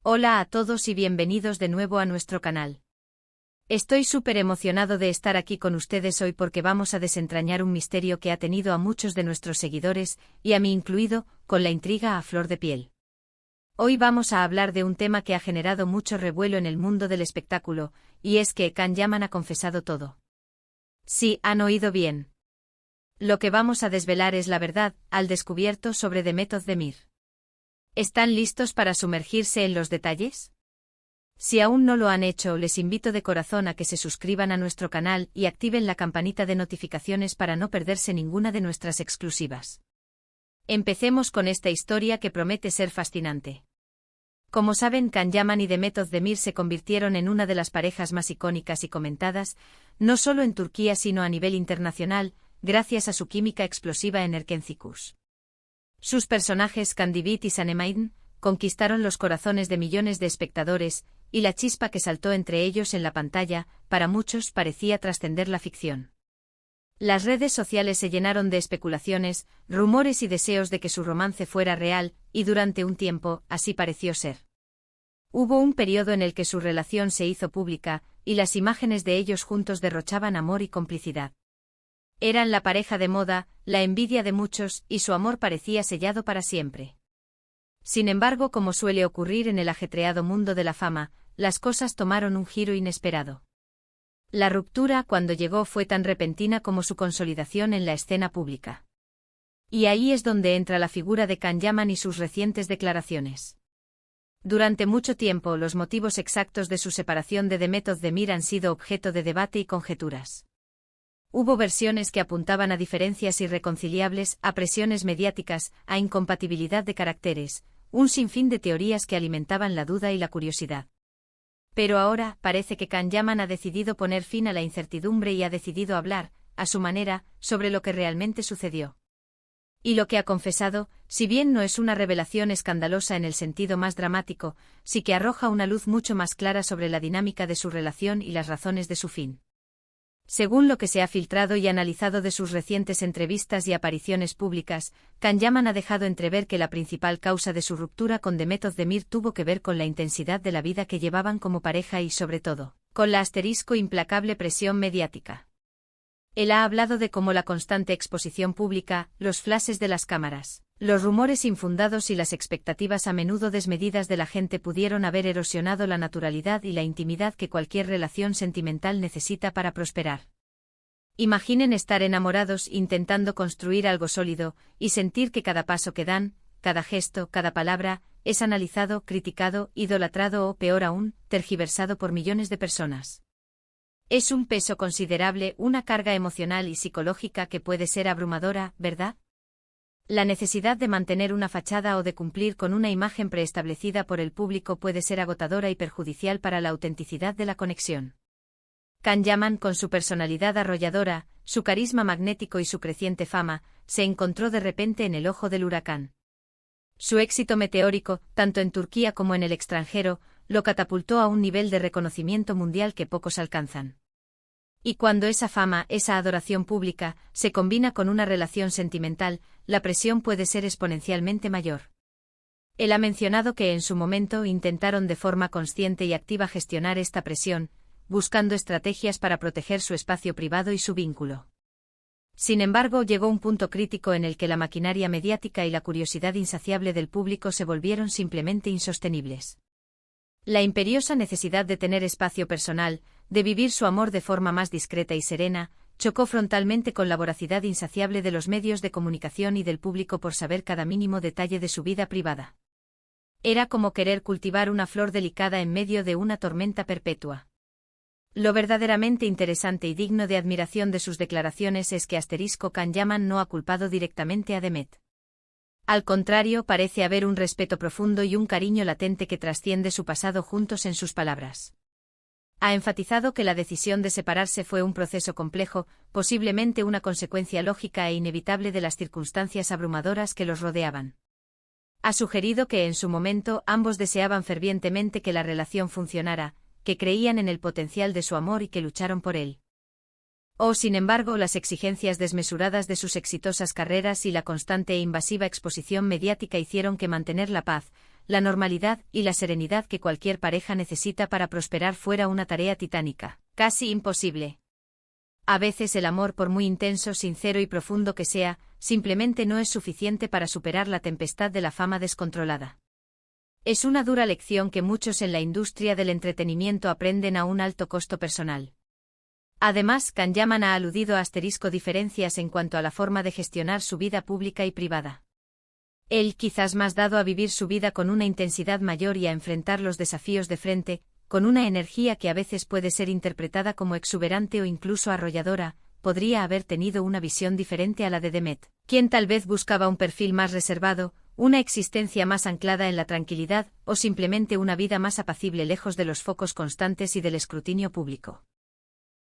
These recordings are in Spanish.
Hola a todos y bienvenidos de nuevo a nuestro canal. Estoy súper emocionado de estar aquí con ustedes hoy porque vamos a desentrañar un misterio que ha tenido a muchos de nuestros seguidores, y a mí incluido, con la intriga a flor de piel. Hoy vamos a hablar de un tema que ha generado mucho revuelo en el mundo del espectáculo, y es que Can Yaman ha confesado todo. Sí, han oído bien. Lo que vamos a desvelar es la verdad, al descubierto sobre Demet Özdemir. ¿Están listos para sumergirse en los detalles? Si aún no lo han hecho, les invito de corazón a que se suscriban a nuestro canal y activen la campanita de notificaciones para no perderse ninguna de nuestras exclusivas. Empecemos con esta historia que promete ser fascinante. Como saben, Can Yaman y Demet Özdemir se convirtieron en una de las parejas más icónicas y comentadas, no solo en Turquía sino a nivel internacional, gracias a su química explosiva en Erkencikus. Sus personajes Candivit y Sanemeyn conquistaron los corazones de millones de espectadores, y la chispa que saltó entre ellos en la pantalla, para muchos parecía trascender la ficción. Las redes sociales se llenaron de especulaciones, rumores y deseos de que su romance fuera real, y durante un tiempo, así pareció ser. Hubo un periodo en el que su relación se hizo pública, y las imágenes de ellos juntos derrochaban amor y complicidad. Eran la pareja de moda, la envidia de muchos, y su amor parecía sellado para siempre. Sin embargo, como suele ocurrir en el ajetreado mundo de la fama, las cosas tomaron un giro inesperado. La ruptura, cuando llegó, fue tan repentina como su consolidación en la escena pública. Y ahí es donde entra la figura de Can Yaman y sus recientes declaraciones. Durante mucho tiempo, los motivos exactos de su separación de Demet Özdemir han sido objeto de debate y conjeturas. Hubo versiones que apuntaban a diferencias irreconciliables, a presiones mediáticas, a incompatibilidad de caracteres, un sinfín de teorías que alimentaban la duda y la curiosidad. Pero ahora, parece que Can Yaman ha decidido poner fin a la incertidumbre y ha decidido hablar, a su manera, sobre lo que realmente sucedió. Y lo que ha confesado, si bien no es una revelación escandalosa en el sentido más dramático, sí que arroja una luz mucho más clara sobre la dinámica de su relación y las razones de su fin. Según lo que se ha filtrado y analizado de sus recientes entrevistas y apariciones públicas, Can Yaman ha dejado entrever que la principal causa de su ruptura con Demet Özdemir tuvo que ver con la intensidad de la vida que llevaban como pareja y, sobre todo, con la implacable presión mediática. Él ha hablado de cómo la constante exposición pública, los flashes de las cámaras, los rumores infundados y las expectativas a menudo desmedidas de la gente pudieron haber erosionado la naturalidad y la intimidad que cualquier relación sentimental necesita para prosperar. Imaginen estar enamorados intentando construir algo sólido, y sentir que cada paso que dan, cada gesto, cada palabra, es analizado, criticado, idolatrado o, peor aún, tergiversado por millones de personas. Es un peso considerable, una carga emocional y psicológica que puede ser abrumadora, ¿verdad? La necesidad de mantener una fachada o de cumplir con una imagen preestablecida por el público puede ser agotadora y perjudicial para la autenticidad de la conexión. Can Yaman, con su personalidad arrolladora, su carisma magnético y su creciente fama, se encontró de repente en el ojo del huracán. Su éxito meteórico, tanto en Turquía como en el extranjero, lo catapultó a un nivel de reconocimiento mundial que pocos alcanzan. Y cuando esa fama, esa adoración pública, se combina con una relación sentimental, la presión puede ser exponencialmente mayor. Él ha mencionado que en su momento intentaron de forma consciente y activa gestionar esta presión, buscando estrategias para proteger su espacio privado y su vínculo. Sin embargo, llegó un punto crítico en el que la maquinaria mediática y la curiosidad insaciable del público se volvieron simplemente insostenibles. La imperiosa necesidad de tener espacio personal, de vivir su amor de forma más discreta y serena, chocó frontalmente con la voracidad insaciable de los medios de comunicación y del público por saber cada mínimo detalle de su vida privada. Era como querer cultivar una flor delicada en medio de una tormenta perpetua. Lo verdaderamente interesante y digno de admiración de sus declaraciones es que Can Yaman no ha culpado directamente a Demet. Al contrario, parece haber un respeto profundo y un cariño latente que trasciende su pasado juntos en sus palabras. Ha enfatizado que la decisión de separarse fue un proceso complejo, posiblemente una consecuencia lógica e inevitable de las circunstancias abrumadoras que los rodeaban. Ha sugerido que en su momento ambos deseaban fervientemente que la relación funcionara, que creían en el potencial de su amor y que lucharon por él. Sin embargo, las exigencias desmesuradas de sus exitosas carreras y la constante e invasiva exposición mediática hicieron que mantener la paz, la normalidad y la serenidad que cualquier pareja necesita para prosperar fuera una tarea titánica, casi imposible. A veces el amor, por muy intenso, sincero y profundo que sea, simplemente no es suficiente para superar la tempestad de la fama descontrolada. Es una dura lección que muchos en la industria del entretenimiento aprenden a un alto costo personal. Además, Kanyaman ha aludido a diferencias en cuanto a la forma de gestionar su vida pública y privada. Él quizás más dado a vivir su vida con una intensidad mayor y a enfrentar los desafíos de frente, con una energía que a veces puede ser interpretada como exuberante o incluso arrolladora, podría haber tenido una visión diferente a la de Demet, quien tal vez buscaba un perfil más reservado, una existencia más anclada en la tranquilidad, o simplemente una vida más apacible lejos de los focos constantes y del escrutinio público.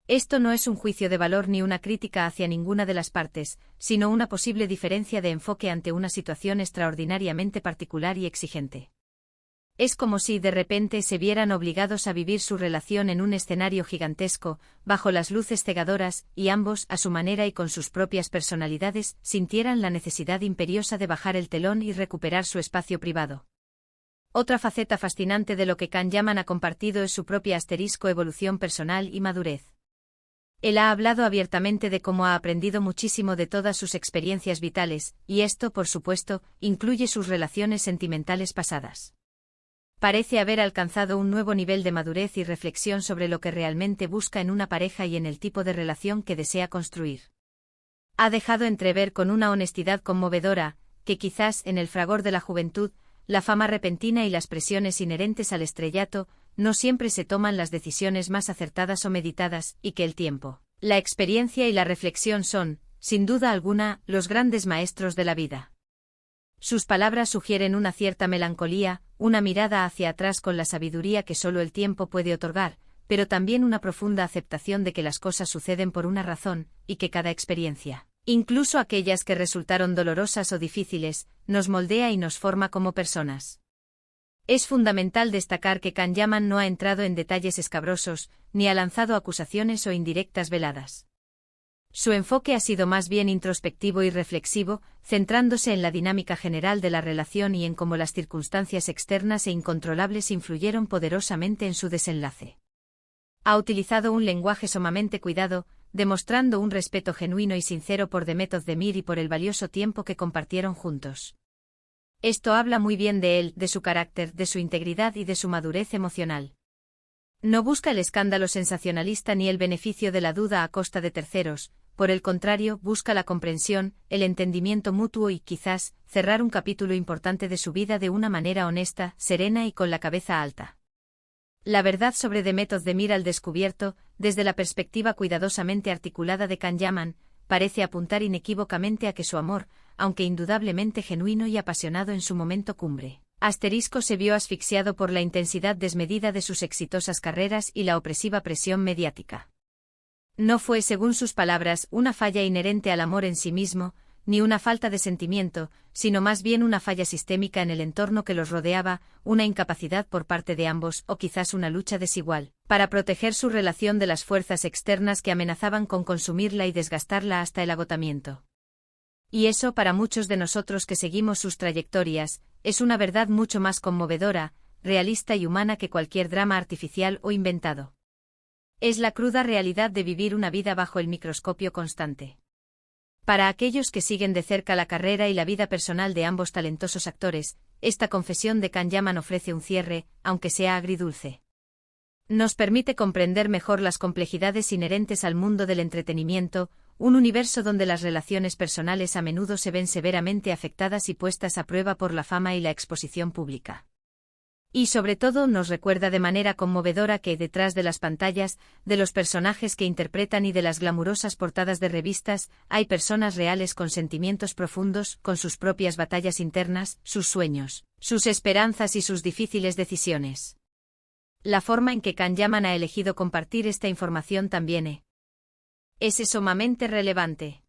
Esto no es un juicio de valor ni una crítica hacia ninguna de las partes, sino una posible diferencia de enfoque ante una situación extraordinariamente particular y exigente. Es como si de repente se vieran obligados a vivir su relación en un escenario gigantesco, bajo las luces cegadoras, y ambos, a su manera y con sus propias personalidades, sintieran la necesidad imperiosa de bajar el telón y recuperar su espacio privado. Otra faceta fascinante de lo que Kanyaman ha compartido es su propia evolución personal y madurez. Él ha hablado abiertamente de cómo ha aprendido muchísimo de todas sus experiencias vitales, y esto, por supuesto, incluye sus relaciones sentimentales pasadas. Parece haber alcanzado un nuevo nivel de madurez y reflexión sobre lo que realmente busca en una pareja y en el tipo de relación que desea construir. Ha dejado entrever con una honestidad conmovedora, que quizás, en el fragor de la juventud, la fama repentina y las presiones inherentes al estrellato, no siempre se toman las decisiones más acertadas o meditadas, y que el tiempo, la experiencia y la reflexión son, sin duda alguna, los grandes maestros de la vida. Sus palabras sugieren una cierta melancolía, una mirada hacia atrás con la sabiduría que solo el tiempo puede otorgar, pero también una profunda aceptación de que las cosas suceden por una razón, y que cada experiencia, incluso aquellas que resultaron dolorosas o difíciles, nos moldea y nos forma como personas. Es fundamental destacar que Kanyaman no ha entrado en detalles escabrosos, ni ha lanzado acusaciones o indirectas veladas. Su enfoque ha sido más bien introspectivo y reflexivo, centrándose en la dinámica general de la relación y en cómo las circunstancias externas e incontrolables influyeron poderosamente en su desenlace. Ha utilizado un lenguaje sumamente cuidado, demostrando un respeto genuino y sincero por Demet Özdemir y por el valioso tiempo que compartieron juntos. Esto habla muy bien de él, de su carácter, de su integridad y de su madurez emocional. No busca el escándalo sensacionalista ni el beneficio de la duda a costa de terceros, por el contrario, busca la comprensión, el entendimiento mutuo y, quizás, cerrar un capítulo importante de su vida de una manera honesta, serena y con la cabeza alta. La verdad sobre Demet Özdemir al descubierto, desde la perspectiva cuidadosamente articulada de Kanyaman, parece apuntar inequívocamente a que su amor, aunque indudablemente genuino y apasionado en su momento cumbre, se vio asfixiado por la intensidad desmedida de sus exitosas carreras y la opresiva presión mediática. No fue, según sus palabras, una falla inherente al amor en sí mismo, ni una falta de sentimiento, sino más bien una falla sistémica en el entorno que los rodeaba, una incapacidad por parte de ambos, o quizás una lucha desigual, para proteger su relación de las fuerzas externas que amenazaban con consumirla y desgastarla hasta el agotamiento. Y eso, para muchos de nosotros que seguimos sus trayectorias, es una verdad mucho más conmovedora, realista y humana que cualquier drama artificial o inventado. Es la cruda realidad de vivir una vida bajo el microscopio constante. Para aquellos que siguen de cerca la carrera y la vida personal de ambos talentosos actores, esta confesión de Kanyaman ofrece un cierre, aunque sea agridulce. Nos permite comprender mejor las complejidades inherentes al mundo del entretenimiento, un universo donde las relaciones personales a menudo se ven severamente afectadas y puestas a prueba por la fama y la exposición pública. Y sobre todo nos recuerda de manera conmovedora que detrás de las pantallas, de los personajes que interpretan y de las glamurosas portadas de revistas, hay personas reales con sentimientos profundos, con sus propias batallas internas, sus sueños, sus esperanzas y sus difíciles decisiones. La forma en que Kanyaman ha elegido compartir esta información también es sumamente relevante.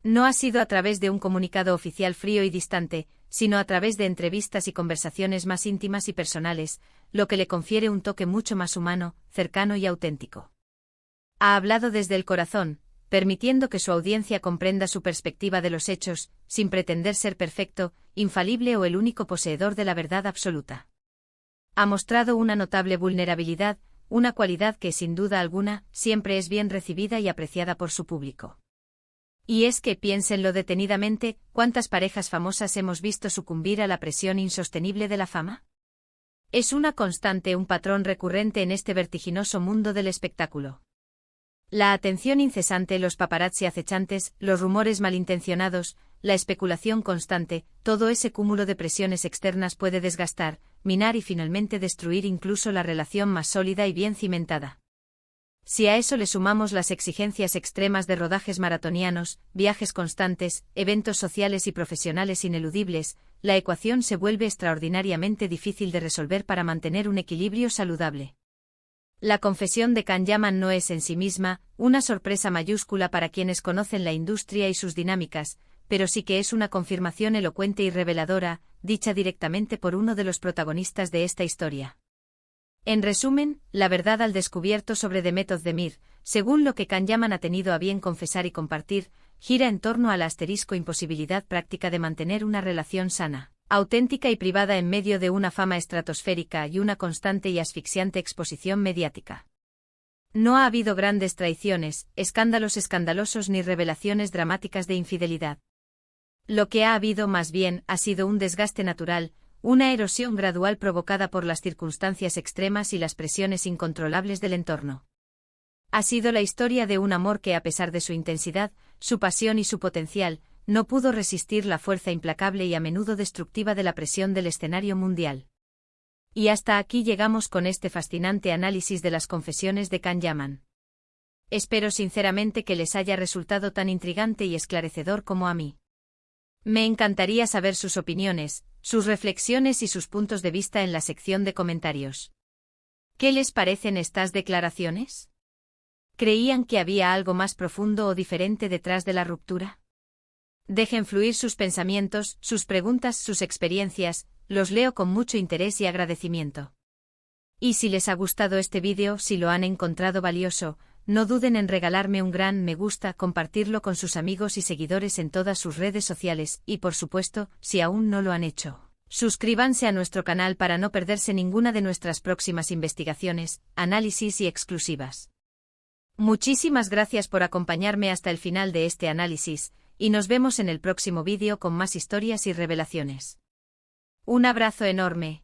No ha sido a través de un comunicado oficial frío y distante, sino a través de entrevistas y conversaciones más íntimas y personales, lo que le confiere un toque mucho más humano, cercano y auténtico. Ha hablado desde el corazón, permitiendo que su audiencia comprenda su perspectiva de los hechos, sin pretender ser perfecto, infalible o el único poseedor de la verdad absoluta. Ha mostrado una notable vulnerabilidad, una cualidad que, sin duda alguna, siempre es bien recibida y apreciada por su público. Y es que, piénsenlo detenidamente, ¿cuántas parejas famosas hemos visto sucumbir a la presión insostenible de la fama? Es una constante, un patrón recurrente en este vertiginoso mundo del espectáculo. La atención incesante, los paparazzi acechantes, los rumores malintencionados, la especulación constante, todo ese cúmulo de presiones externas puede desgastar, minar y finalmente destruir incluso la relación más sólida y bien cimentada. Si a eso le sumamos las exigencias extremas de rodajes maratonianos, viajes constantes, eventos sociales y profesionales ineludibles, la ecuación se vuelve extraordinariamente difícil de resolver para mantener un equilibrio saludable. La confesión de Can Yaman no es en sí misma una sorpresa mayúscula para quienes conocen la industria y sus dinámicas, pero sí que es una confirmación elocuente y reveladora, dicha directamente por uno de los protagonistas de esta historia. En resumen, la verdad al descubierto sobre Demet Özdemir, según lo que Can Yaman ha tenido a bien confesar y compartir, gira en torno a la imposibilidad práctica de mantener una relación sana, auténtica y privada en medio de una fama estratosférica y una constante y asfixiante exposición mediática. No ha habido grandes traiciones, escándalos escandalosos ni revelaciones dramáticas de infidelidad. Lo que ha habido más bien ha sido un desgaste natural, una erosión gradual provocada por las circunstancias extremas y las presiones incontrolables del entorno. Ha sido la historia de un amor que, a pesar de su intensidad, su pasión y su potencial, no pudo resistir la fuerza implacable y a menudo destructiva de la presión del escenario mundial. Y hasta aquí llegamos con este fascinante análisis de las confesiones de Can Yaman. Espero sinceramente que les haya resultado tan intrigante y esclarecedor como a mí. Me encantaría saber sus opiniones, sus reflexiones y sus puntos de vista en la sección de comentarios. ¿Qué les parecen estas declaraciones? ¿Creían que había algo más profundo o diferente detrás de la ruptura? Dejen fluir sus pensamientos, sus preguntas, sus experiencias, los leo con mucho interés y agradecimiento. Y si les ha gustado este vídeo, si lo han encontrado valioso, no duden en regalarme un gran me gusta, compartirlo con sus amigos y seguidores en todas sus redes sociales y, por supuesto, si aún no lo han hecho, suscríbanse a nuestro canal para no perderse ninguna de nuestras próximas investigaciones, análisis y exclusivas. Muchísimas gracias por acompañarme hasta el final de este análisis, y nos vemos en el próximo vídeo con más historias y revelaciones. Un abrazo enorme.